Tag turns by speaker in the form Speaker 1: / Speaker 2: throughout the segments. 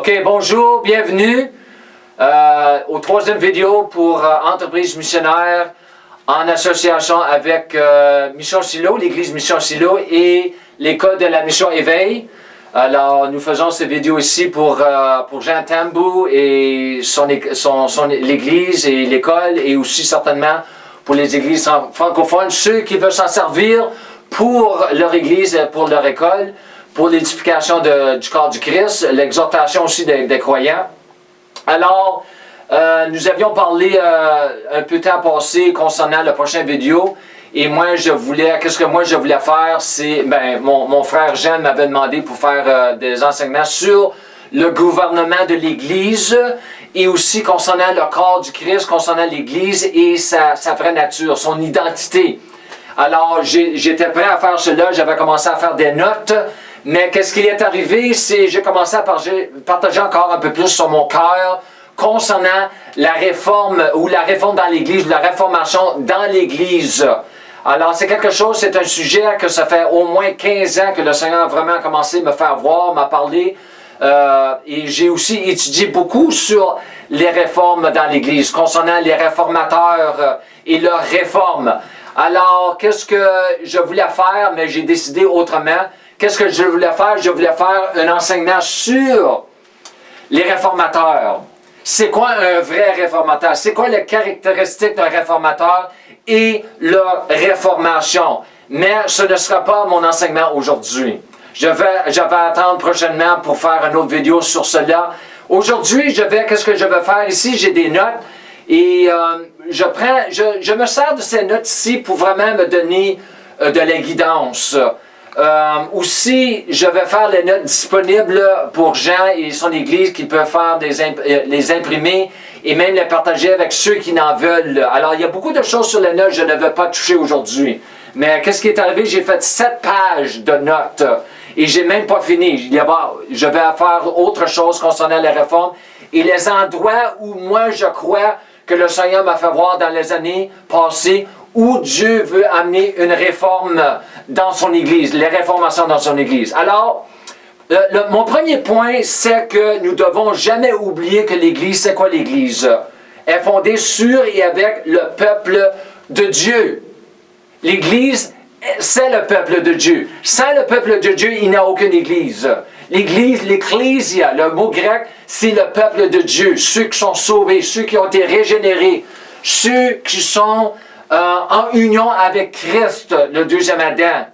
Speaker 1: OK, bonjour, bienvenue au troisième vidéo pour Entreprise missionnaire en association avec Mission Silo, l'Église Mission Silo et l'École de la Mission Éveil. Alors, nous faisons cette vidéo ici pour Jean Tambou et l'Église et l'École et aussi certainement pour les églises francophones, ceux qui veulent s'en servir pour leur Église, pour leur école, pour l'édification du corps du Christ, l'exhortation aussi des croyants. Alors, nous avions parlé un peu de temps passé concernant la prochaine vidéo. Et moi, qu'est-ce que moi je voulais faire, c'est, mon frère Jean m'avait demandé pour faire des enseignements sur le gouvernement de l'Église et aussi concernant le corps du Christ, concernant l'Église et sa vraie nature, son identité. Alors, j'étais prêt à faire cela, j'avais commencé à faire des notes, mais qu'est-ce qui est arrivé, c'est j'ai commencé à partager encore un peu plus sur mon cœur concernant la réforme ou la réforme dans l'Église, la réformation dans l'Église. Alors, c'est quelque chose, c'est un sujet que ça fait au moins 15 ans que le Seigneur a vraiment commencé à me faire voir, m'a parlé. Et j'ai aussi étudié beaucoup sur les réformes dans l'Église, concernant les réformateurs et leurs réformes. Alors, qu'est-ce que je voulais faire, mais j'ai décidé autrement. Qu'est-ce que je voulais faire? Je voulais faire un enseignement sur les réformateurs. C'est quoi un vrai réformateur? C'est quoi les caractéristiques d'un réformateur et leur réformation? Mais ce ne sera pas mon enseignement aujourd'hui. Je vais attendre prochainement pour faire une autre vidéo sur cela. Aujourd'hui, qu'est-ce que je vais faire ici? J'ai des notes et je me sers de ces notes ici pour vraiment me donner de la guidance. Aussi, je vais faire les notes disponibles pour Jean et son Église qui peuvent faire les imprimer et même les partager avec ceux qui n'en veulent. Alors, il y a beaucoup de choses sur les notes que je ne vais pas toucher aujourd'hui. Mais qu'est-ce qui est arrivé? J'ai fait 7 pages de notes et j'ai même pas fini. Je vais faire autre chose concernant les réformes et les endroits où moi je crois que le Seigneur m'a fait voir dans les années passées où Dieu veut amener une réforme dans son Église, les réformations dans son Église. Alors, mon premier point, c'est que nous ne devons jamais oublier que l'Église, c'est quoi l'Église? Elle est fondée sur et avec le peuple de Dieu. L'Église, c'est le peuple de Dieu. Sans le peuple de Dieu, il n'y a aucune Église. L'Église, l'Ecclésia, le mot grec, c'est le peuple de Dieu. Ceux qui sont sauvés, ceux qui ont été régénérés, ceux qui sont en union avec Christ, le deuxième Adam.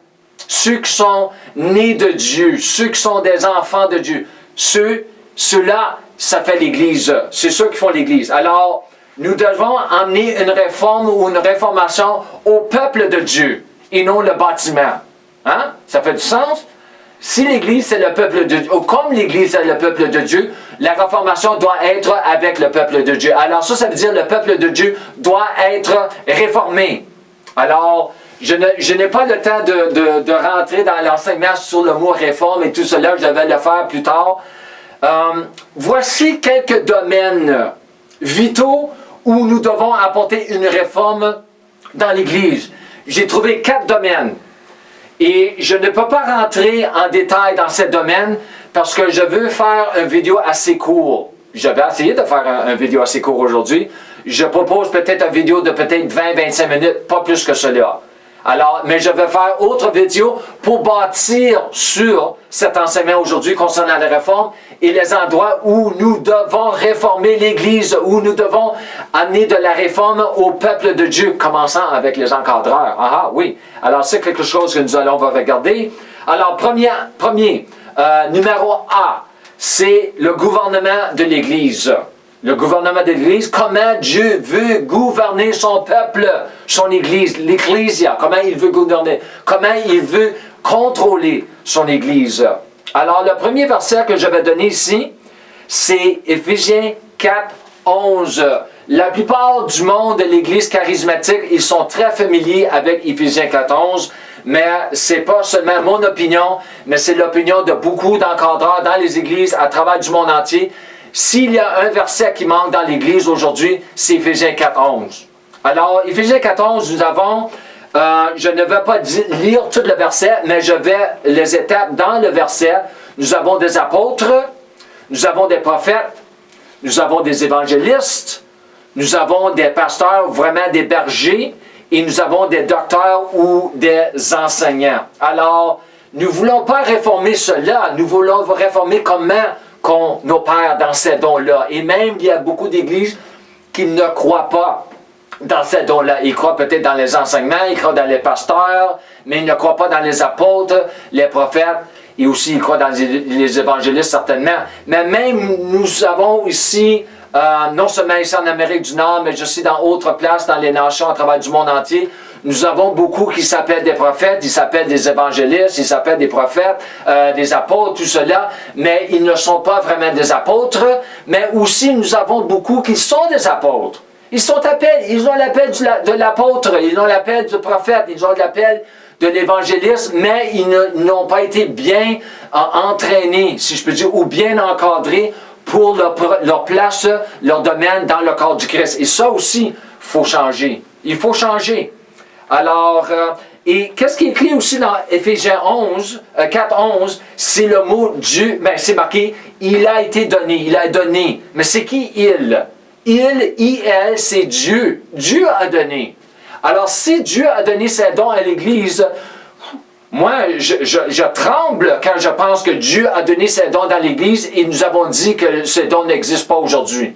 Speaker 1: Ceux qui sont nés de Dieu, ceux qui sont des enfants de Dieu. Ceux-là, ça fait l'Église. C'est ceux qui font l'Église. Alors, nous devons emmener une réforme ou une réformation au peuple de Dieu et non le bâtiment. Hein? Ça fait du sens? Si l'Église c'est le peuple de Dieu, ou comme l'Église est le peuple de Dieu, la réformation doit être avec le peuple de Dieu. Alors ça veut dire que le peuple de Dieu doit être réformé. Alors, je n'ai pas le temps de rentrer dans l'enseignement sur le mot réforme et tout cela, je vais le faire plus tard. Voici quelques domaines vitaux où nous devons apporter une réforme dans l'Église. J'ai trouvé 4 domaines. Et je ne peux pas rentrer en détail dans ces domaines parce que je veux faire une vidéo assez courte. Je vais essayer de faire une vidéo assez courte aujourd'hui. Je propose peut-être une vidéo de peut-être 20-25 minutes, pas plus que cela. Alors, mais je vais faire autre vidéo pour bâtir sur cet enseignement aujourd'hui concernant la réforme et les endroits où nous devons réformer l'Église, où nous devons amener de la réforme au peuple de Dieu, commençant avec les encadreurs. Ah oui. Alors, c'est quelque chose que nous allons regarder. Alors, numéro A, c'est le gouvernement de l'Église. Le gouvernement de l'Église, comment Dieu veut gouverner son peuple, son Église, l'Ecclésia, comment il veut gouverner, comment il veut contrôler son Église. Alors, le premier verset que je vais donner ici, c'est Éphésiens 4, 11. La plupart du monde de l'Église charismatique, ils sont très familiers avec Éphésiens 4, 11, mais ce n'est pas seulement mon opinion, mais c'est l'opinion de beaucoup d'encadreurs dans les églises à travers du monde entier. S'il y a un verset qui manque dans l'Église aujourd'hui, c'est Éphésiens 4, 11. Alors, Éphésiens 4, 11, nous avons, je ne vais pas lire tout le verset, mais je vais les étapes dans le verset. Nous avons des apôtres, Nous avons des prophètes, nous avons des évangélistes, nous avons des pasteurs, vraiment des bergers, et nous avons des docteurs ou des enseignants. Alors, nous ne voulons pas réformer cela, nous voulons réformer comment qu'on opère dans ces dons-là. Et même, il y a beaucoup d'églises qui ne croient pas dans ces dons-là. Ils croient peut-être dans les enseignements, ils croient dans les pasteurs, mais ils ne croient pas dans les apôtres, les prophètes, et aussi ils croient dans les évangélistes certainement. Mais même, nous avons ici, non seulement ici en Amérique du Nord, mais aussi dans d'autres places, dans les nations à travers du monde entier, nous avons beaucoup qui s'appellent des prophètes, ils s'appellent des évangélistes, ils s'appellent des prophètes, des apôtres, tout cela, mais ils ne sont pas vraiment des apôtres, mais aussi nous avons beaucoup qui sont des apôtres. Ils ont l'appel de l'apôtre, ils ont l'appel du prophète, ils ont l'appel de l'évangéliste, mais ils n'ont pas été bien entraînés, si je peux dire, ou bien encadrés pour leur place, leur domaine dans le corps du Christ. Et ça aussi, il faut changer. Il faut changer. Alors, et qu'est-ce qui est écrit aussi dans Éphésiens 4:11, c'est le mot Dieu, c'est marqué, il a été donné, il a donné. Mais c'est qui il? Il, c'est Dieu. Dieu a donné. Alors, si Dieu a donné ses dons à l'Église, moi, je tremble quand je pense que Dieu a donné ses dons dans l'Église et nous avons dit que ces dons n'existent pas aujourd'hui.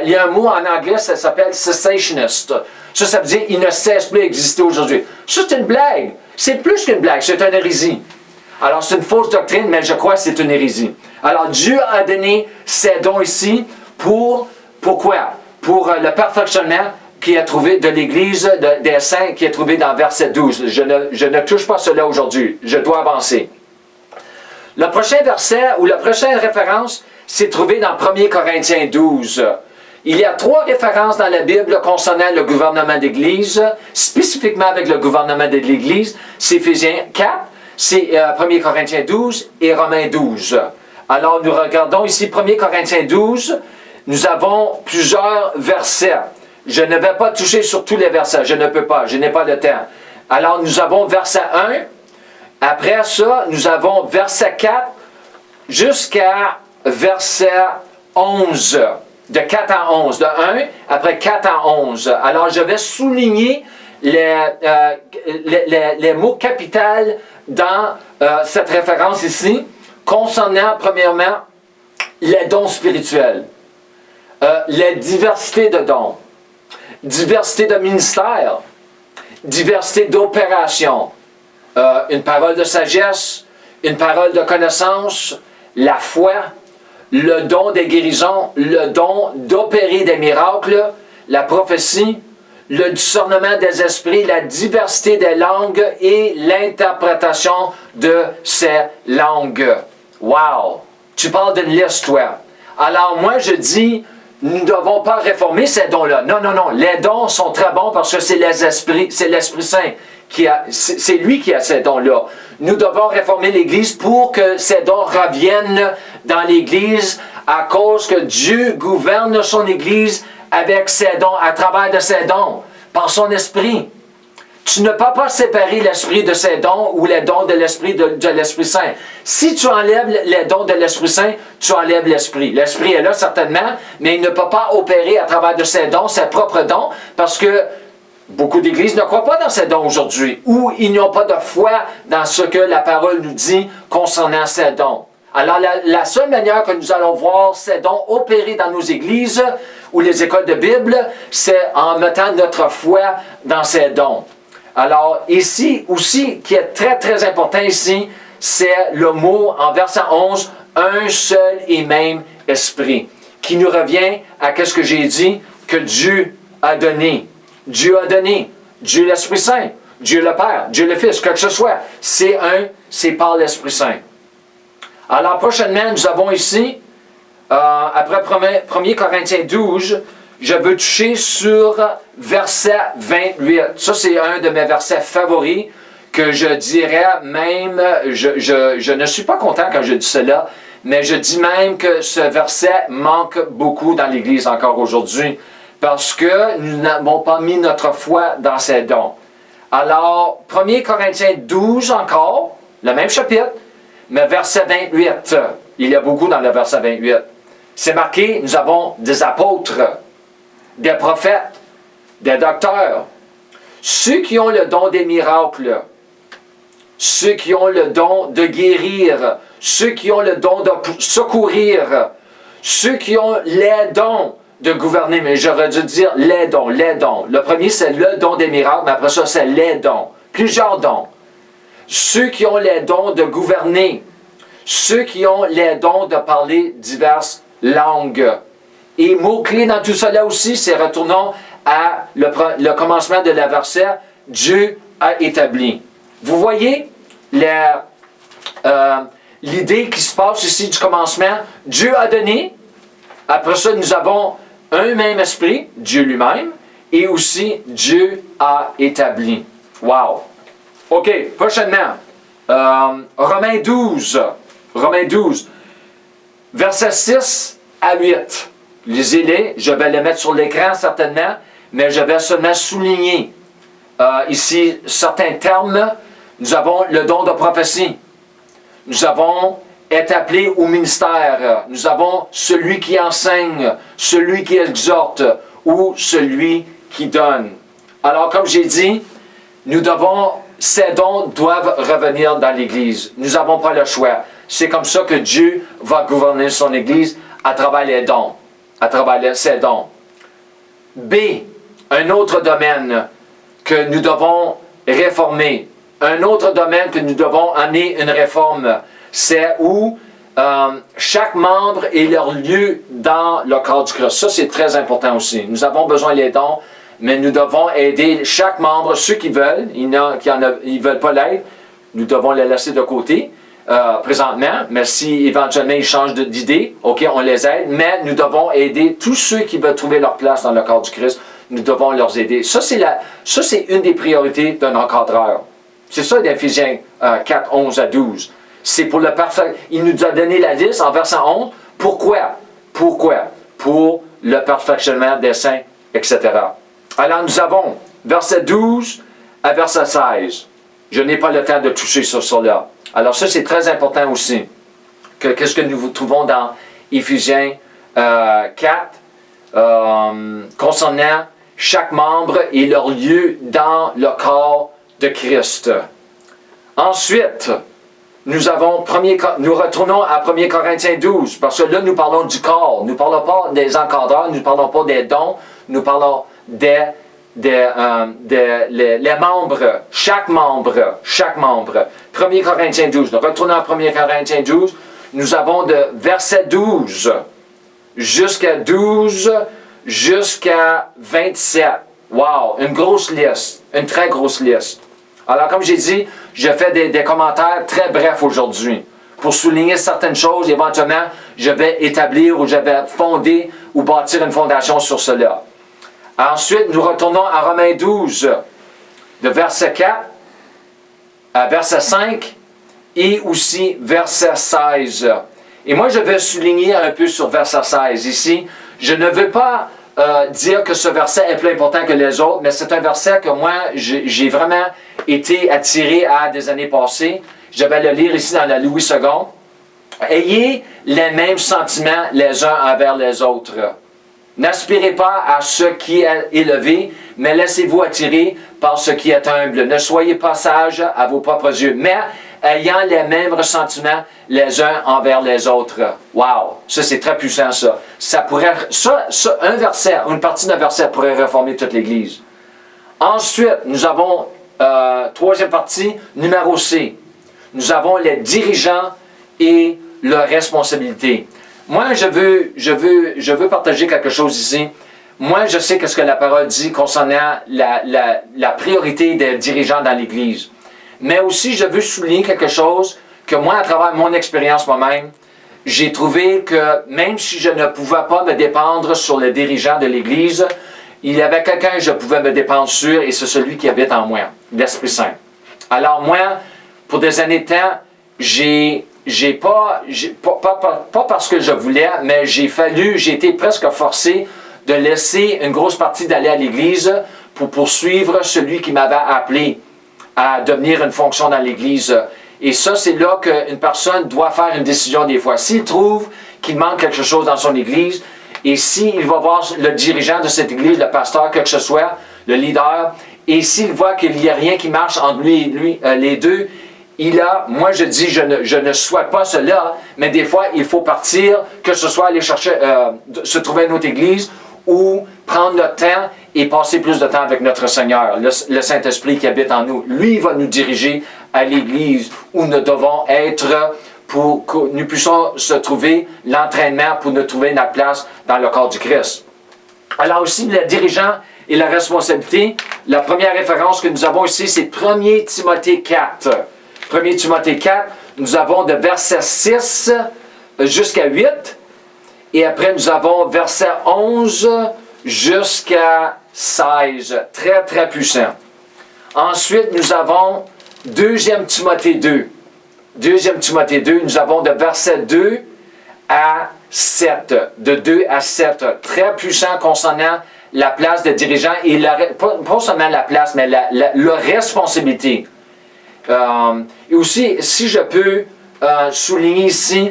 Speaker 1: Il y a un mot en anglais, ça s'appelle cessationist. Ça veut dire il ne cesse plus d'exister aujourd'hui. Ça, c'est une blague. C'est plus qu'une blague, c'est une hérésie. Alors, c'est une fausse doctrine, mais je crois que c'est une hérésie. Alors, Dieu a donné ses dons ici pourquoi? Pour le perfectionnement qui est trouvé de l'Église des saints, qui est trouvé dans verset 12. Je ne touche pas cela aujourd'hui. Je dois avancer. Le prochain verset, ou la prochaine référence, c'est trouvé dans 1 Corinthiens 12. Il y a 3 références dans la Bible concernant le gouvernement d'Église, spécifiquement avec le gouvernement de l'Église. C'est Éphésiens 4, c'est 1 Corinthiens 12 et Romains 12. Alors, nous regardons ici 1 Corinthiens 12. Nous avons plusieurs versets. Je ne vais pas toucher sur tous les versets. Je ne peux pas. Je n'ai pas le temps. Alors, nous avons verset 1. Après ça, nous avons verset 4 jusqu'à verset 11. De 4 à 11. De 1, après 4 à 11. Alors, je vais souligner les mots capitaux dans cette référence ici, concernant, premièrement, les dons spirituels. La diversité de dons, diversité de ministères, diversité d'opérations, une parole de sagesse, une parole de connaissance, la foi, le don des guérisons, le don d'opérer des miracles, la prophétie, le discernement des esprits, la diversité des langues et l'interprétation de ces langues. Wow! Tu parles d'une liste, toi. Alors moi, je dis, nous ne devons pas réformer ces dons-là. Non, non, non. Les dons sont très bons parce que c'est l'Esprit Saint c'est lui qui a ces dons-là. Nous devons réformer l'Église pour que ces dons reviennent dans l'Église à cause que Dieu gouverne son Église avec ses dons, à travers de ses dons, par son Esprit. Tu ne peux pas séparer l'Esprit de ses dons ou les dons de l'Esprit de l'Esprit Saint. Si tu enlèves les dons de l'Esprit Saint, tu enlèves l'Esprit. L'Esprit est là certainement, mais il ne peut pas opérer à travers de ses dons, ses propres dons, parce que beaucoup d'églises ne croient pas dans ces dons aujourd'hui, ou ils n'ont pas de foi dans ce que la parole nous dit concernant ces dons. Alors, la seule manière que nous allons voir ces dons opérer dans nos églises ou les écoles de Bible, c'est en mettant notre foi dans ces dons. Alors, ici aussi, qui est très, très important ici, c'est le mot en verset 11, un seul et même esprit, qui nous revient à ce que j'ai dit, que Dieu a donné. Dieu a donné. Dieu l'Esprit Saint, Dieu le Père, Dieu le Fils, que ce soit. C'est par l'Esprit Saint. Alors, prochainement, nous avons ici, après 1 Corinthiens 12, je veux toucher sur verset 28. Ça, c'est un de mes versets favoris que je dirais même, je ne suis pas content quand je dis cela, mais je dis même que ce verset manque beaucoup dans l'Église encore aujourd'hui parce que nous n'avons pas mis notre foi dans ces dons. Alors, 1 Corinthiens 12 encore, le même chapitre, mais verset 28. Il y a beaucoup dans le verset 28. C'est marqué, nous avons des apôtres, des prophètes, des docteurs, ceux qui ont le don des miracles, ceux qui ont le don de guérir, ceux qui ont le don de secourir, ceux qui ont les dons de gouverner, mais j'aurais dû dire les dons, les dons. Le premier, c'est le don des miracles, mais après ça, c'est les dons. Plusieurs dons. Ceux qui ont les dons de gouverner, ceux qui ont les dons de parler diverses langues. Et mot-clé dans tout cela aussi, c'est retournons à le commencement de la verset, Dieu a établi. Vous voyez l'idée qui se passe ici du commencement, Dieu a donné, après ça nous avons un même esprit, Dieu lui-même, et aussi Dieu a établi. Wow! OK, prochainement, Romains 12, versets 6 à 8. Lisez-les, je vais les mettre sur l'écran certainement, mais je vais seulement souligner ici certains termes. Nous avons le don de prophétie. Nous avons être appelé au ministère. Nous avons celui qui enseigne, celui qui exhorte ou celui qui donne. Alors, comme j'ai dit, ces dons doivent revenir dans l'Église. Nous n'avons pas le choix. C'est comme ça que Dieu va gouverner son Église à travers les dons, à travers ses dons. B, un autre domaine que nous devons réformer, un autre domaine que nous devons amener une réforme, c'est où chaque membre est leur lieu dans le corps du Christ. Ça, c'est très important aussi. Nous avons besoin des dons, mais nous devons aider chaque membre, ceux qui veulent, ils ne veulent pas l'aide, nous devons les laisser de côté présentement, mais si éventuellement ils changent d'idée, ok, on les aide, mais nous devons aider tous ceux qui veulent trouver leur place dans le corps du Christ, nous devons leur aider. Ça, c'est une des priorités d'un encadreur. C'est ça d'Éphésiens 4, 11 à 12. C'est pour le parfait. Il nous a donné la liste en verset 11. Pourquoi? Pour le perfectionnement des saints, etc. Alors nous avons verset 12 à verset 16. Je n'ai pas le temps de toucher sur cela. Alors ça, c'est très important aussi. Qu'est-ce que nous trouvons dans Éphésiens 4 concernant chaque membre et leur lieu dans le corps de Christ. Ensuite, nous retournons à 1 Corinthiens 12, parce que là, nous parlons du corps. Nous ne parlons pas des encadreurs, nous ne parlons pas des dons, nous parlons les membres, chaque membre. 1 Corinthiens 12. Nous retournons à 1 Corinthiens 12. Nous avons de verset 12 jusqu'à 27. Wow, une grosse liste, une très grosse liste. Alors, comme j'ai dit, je fais des commentaires très brefs aujourd'hui. Pour souligner certaines choses, éventuellement, je vais établir ou je vais fonder ou bâtir une fondation sur cela. Ensuite, nous retournons à Romains 12, de verset 4 à verset 5 et aussi verset 16. Et moi, je vais souligner un peu sur verset 16 ici. Je ne veux pas dire que ce verset est plus important que les autres, mais c'est un verset que moi, j'ai vraiment été attiré à des années passées. Je vais le lire ici dans la Louis II. Ayez les mêmes sentiments les uns envers les autres. N'aspirez pas à ce qui est élevé, mais laissez-vous attirer par ce qui est humble. Ne soyez pas sages à vos propres yeux, mais ayant les mêmes ressentiments les uns envers les autres. Wow! Ça, c'est très puissant, ça. Un verset, une partie d'un verset pourrait réformer toute l'Église. Ensuite, nous avons, troisième partie, numéro C. Nous avons les dirigeants et leurs responsabilités. Moi, je veux partager quelque chose ici. Moi, je sais ce que la parole dit concernant la priorité des dirigeants dans l'Église. Mais aussi, je veux souligner quelque chose que moi, à travers mon expérience moi-même, j'ai trouvé que même si je ne pouvais pas me dépendre sur les dirigeants de l'Église, il y avait quelqu'un que je pouvais me dépendre sur, et c'est celui qui habite en moi, l'Esprit Saint. Alors moi, pour des années de temps, pas parce que je voulais, mais j'ai été presque forcé de laisser une grosse partie d'aller à l'Église pour poursuivre celui qui m'avait appelé à devenir une fonction dans l'Église. Et ça, c'est là qu'une personne doit faire une décision des fois. S'il trouve qu'il manque quelque chose dans son église, et s'il va voir le dirigeant de cette église, le pasteur, que ce soit, le leader, et s'il voit qu'il n'y a rien qui marche entre lui et les deux, moi je dis, je ne souhaite pas cela, mais des fois il faut partir, que ce soit aller chercher, se trouver une autre église, ou prendre notre temps et passer plus de temps avec notre Seigneur, le Saint-Esprit qui habite en nous. Lui va nous diriger à l'église où nous devons être pour que nous puissions se trouver l'entraînement pour nous trouver notre place dans le corps du Christ. Alors aussi, le dirigeant et la responsabilité, la première référence que nous avons ici, c'est 1 Timothée 4. 1 Timothée 4, nous avons de verset 6 jusqu'à 8. Et après, nous avons verset 11 jusqu'à 16. Très, très puissant. Ensuite, nous avons 2 Timothée 2. 2 Timothée 2, nous avons de verset 2 à 7. De 2 à 7. Très puissant concernant la place de dirigeant et pas seulement la place, mais la responsabilité. Et aussi, si je peux souligner ici,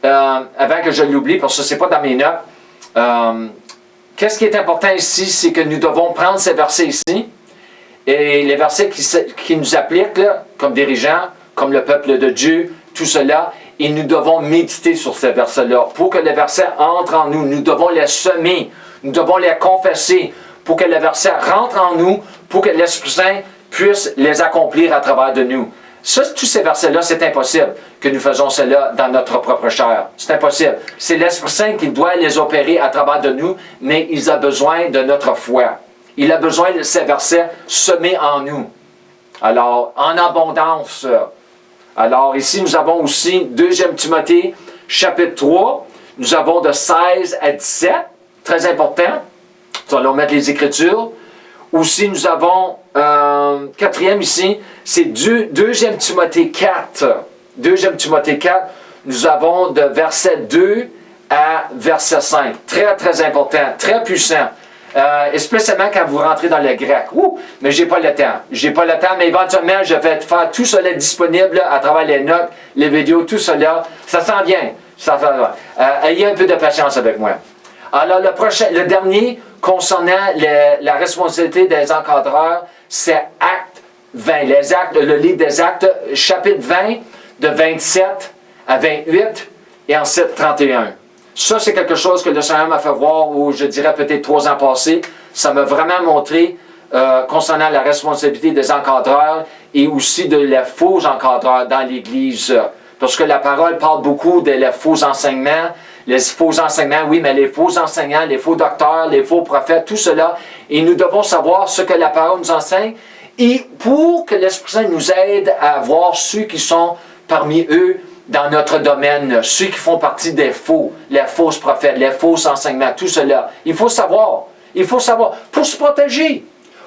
Speaker 1: avant que je l'oublie, parce que ce n'est pas dans mes notes, qu'est-ce qui est important ici, c'est que nous devons prendre ces versets ici, et les versets qui nous appliquent, là, comme dirigeants, comme le peuple de Dieu, tout cela, et nous devons méditer sur ces versets-là. Pour que les versets entrent en nous, nous devons les semer, nous devons les confesser, pour que les versets rentrent en nous, pour que l'Esprit Saint puisse les accomplir à travers de nous. Ça, tous ces versets-là, c'est impossible que nous faisons cela dans notre propre chair. C'est impossible. C'est l'Esprit Saint qui doit les opérer à travers de nous, mais il a besoin de notre foi. Il a besoin de ces versets semés en nous. Alors, en abondance. Alors, ici, nous avons aussi 2 Timothée, chapitre 3. Nous avons de 16 à 17. Très important. Nous allons mettre les Écritures. Aussi, nous avons, quatrième ici, c'est 2 Timothée 4. 2 Timothée 4, nous avons de verset 2 à verset 5. Très, très important, très puissant. Spécialement quand vous rentrez dans le grec. Mais j'ai pas le temps. J'ai pas le temps, mais éventuellement, je vais faire tout cela disponible à travers les notes, les vidéos, tout cela. Ça s'en vient. Ayez un peu de patience avec moi. Alors, le dernier, concernant la responsabilité des encadreurs, c'est Acte 20. Le livre des Actes, chapitre 20, de 27 à 28 et ensuite 31. Ça, c'est quelque chose que le Seigneur m'a fait voir, ou je dirais peut-être 3 ans passés. Ça m'a vraiment montré concernant la responsabilité des encadreurs et aussi de les faux encadreurs dans l'Église. Parce que la parole parle beaucoup de les faux enseignements. Les faux enseignements, oui, mais les faux enseignants, les faux docteurs, les faux prophètes, tout cela. Et nous devons savoir ce que la parole nous enseigne. Et pour que l'Esprit Saint nous aide à voir ceux qui sont parmi eux dans notre domaine, ceux qui font partie des faux, les fausses prophètes, les faux enseignements, tout cela. Il faut savoir. Il faut savoir. Pour se protéger.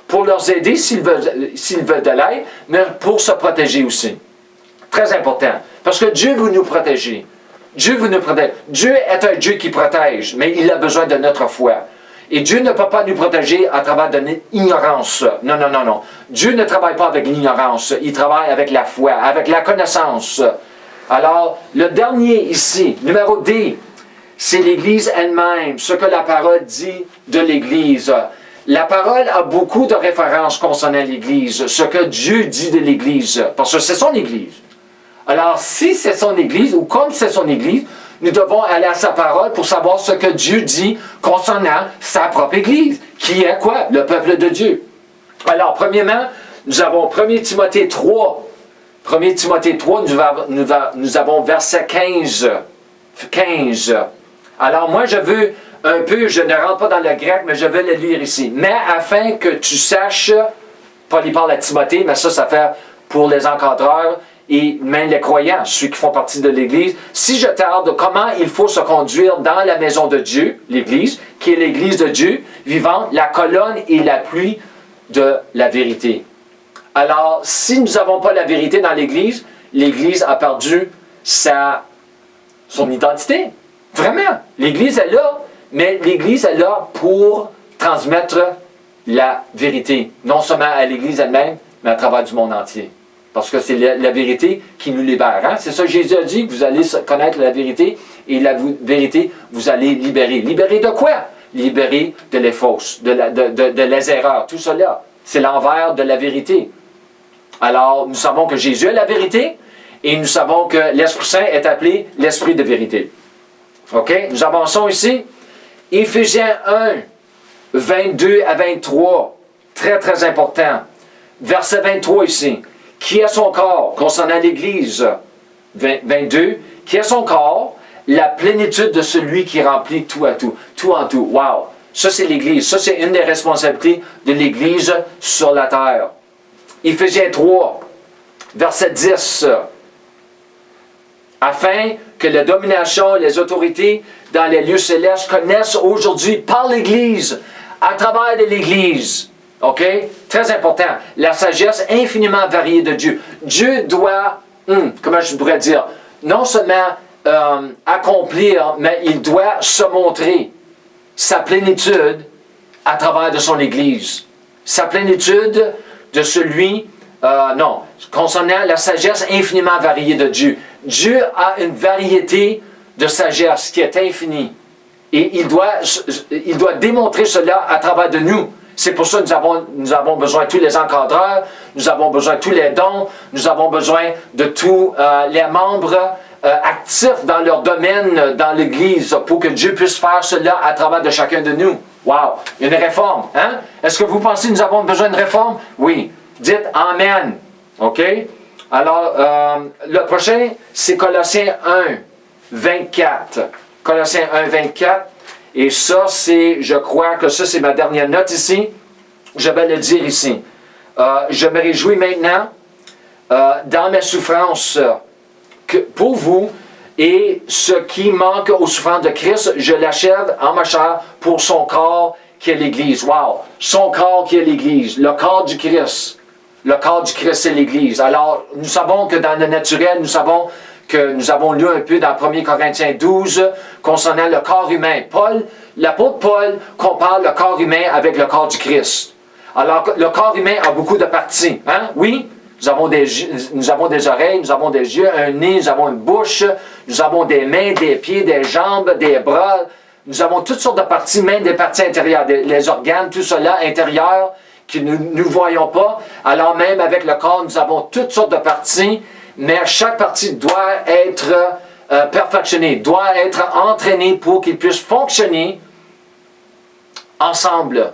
Speaker 1: Pour leur aider s'ils veulent de l'aide, mais pour se protéger aussi. Très important. Parce que Dieu veut nous protéger. Dieu veut nous protéger. Dieu est un Dieu qui protège, mais il a besoin de notre foi. Et Dieu ne peut pas nous protéger à travers de l'ignorance. Non, non, non, non. Dieu ne travaille pas avec l'ignorance. Il travaille avec la foi, avec la connaissance. Alors, le dernier ici, numéro D, c'est l'Église elle-même, ce que la parole dit de l'Église. La parole a beaucoup de références concernant l'Église, ce que Dieu dit de l'Église, parce que c'est son Église. Alors, si c'est son Église, ou comme c'est son Église, nous devons aller à sa parole pour savoir ce que Dieu dit concernant sa propre Église, qui est quoi? Le peuple de Dieu. Alors, premièrement, nous avons 1 Timothée 3. 1 Timothée 3, nous avons verset 15. Alors, moi, je veux un peu, je ne rentre pas dans le grec, mais je vais le lire ici. Mais afin que tu saches, Paul il parle à Timothée, mais ça fait pour les encadreurs et même les croyants, ceux qui font partie de l'Église. Si je tarde, comment il faut se conduire dans la maison de Dieu, l'Église, qui est l'Église de Dieu, vivante, la colonne et l'appui de la vérité. Alors, si nous n'avons pas la vérité dans l'Église, l'Église a perdu son identité. Vraiment. L'Église est là, mais l'Église est là pour transmettre la vérité. Non seulement à l'Église elle-même, mais à travers du monde entier. Parce que c'est la vérité qui nous libère. Hein? C'est ça que Jésus a dit, vous allez connaître la vérité et la vérité, vous allez libérer. Libérer de quoi? Libérer de les fausses, de les erreurs, tout cela. C'est l'envers de la vérité. Alors, nous savons que Jésus est la vérité et nous savons que l'Esprit Saint est appelé l'Esprit de vérité. OK? Nous avançons ici. Éphésiens 1, 22 à 23. Très, très important. Verset 23 ici. Qui est son corps? Concernant l'Église. 22. Qui est son corps? La plénitude de celui qui remplit tout à tout. Tout en tout. Wow! Ça, c'est l'Église. Ça, c'est une des responsabilités de l'Église sur la terre. Éphésiens 3, verset 10. Afin que la domination et les autorités dans les lieux célestes connaissent aujourd'hui par l'Église, à travers de l'Église. OK? Très important. La sagesse infiniment variée de Dieu. Dieu doit, comment je pourrais dire, non seulement accomplir, mais il doit se montrer sa plénitude à travers de son Église. Sa plénitude de celui, concernant la sagesse infiniment variée de Dieu. Dieu a une variété de sagesse qui est infinie. Et il doit démontrer cela à travers de nous. C'est pour ça que nous avons besoin de tous les encadreurs, nous avons besoin de tous les dons, nous avons besoin de tous les membres actifs dans leur domaine dans l'Église pour que Dieu puisse faire cela à travers de chacun de nous. Wow! Une réforme. Hein? Est-ce que vous pensez que nous avons besoin de réforme? Oui. Dites Amen. OK? Alors, le prochain, c'est Colossiens 1, 24. Colossiens 1, 24. Et ça, je crois que ça, c'est ma dernière note ici. Je vais le dire ici. Je me réjouis maintenant dans mes souffrances pour vous, et ce qui manque aux souffrances de Christ, je l'achève en ma chair pour son corps qui est l'Église. Wow! Son corps qui est l'Église, le corps du Christ. Le corps du Christ, c'est l'Église. Alors, nous savons que dans le naturel, nous savons que nous avons lu un peu dans 1 Corinthiens 12 concernant le corps humain. L'apôtre Paul compare le corps humain avec le corps du Christ. Alors, le corps humain a beaucoup de parties. Hein? Oui, nous avons des oreilles, nous avons des yeux, un nez, nous avons une bouche, nous avons des mains, des pieds, des jambes, des bras. Nous avons toutes sortes de parties, même des parties intérieures, les organes, tout cela intérieur que nous ne voyons pas. Alors même avec le corps, nous avons toutes sortes de parties, mais chaque partie doit être perfectionnée, doit être entraînée pour qu'il puisse fonctionner ensemble,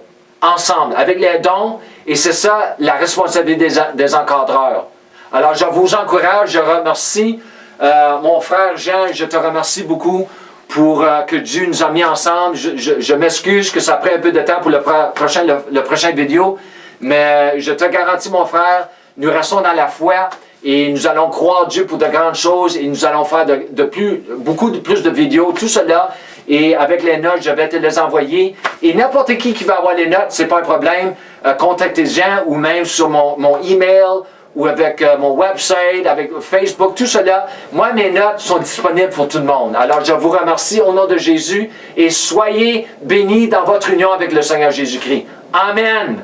Speaker 1: avec les dons, et c'est ça la responsabilité des encadreurs. Alors je vous encourage, je remercie mon frère Jean, je te remercie beaucoup pour que Dieu nous a mis ensemble. Je m'excuse que ça prend un peu de temps pour le prochain vidéo, mais je te garantis, mon frère, nous restons dans la foi et nous allons croire Dieu pour de grandes choses et nous allons faire beaucoup plus de vidéos, tout cela. Et avec les notes, je vais te les envoyer. Et n'importe qui va avoir les notes, c'est pas un problème. Contactez Jean ou même sur mon email ou avec mon website, avec Facebook, tout cela. Moi, mes notes sont disponibles pour tout le monde. Alors, je vous remercie au nom de Jésus et soyez bénis dans votre union avec le Seigneur Jésus-Christ. Amen.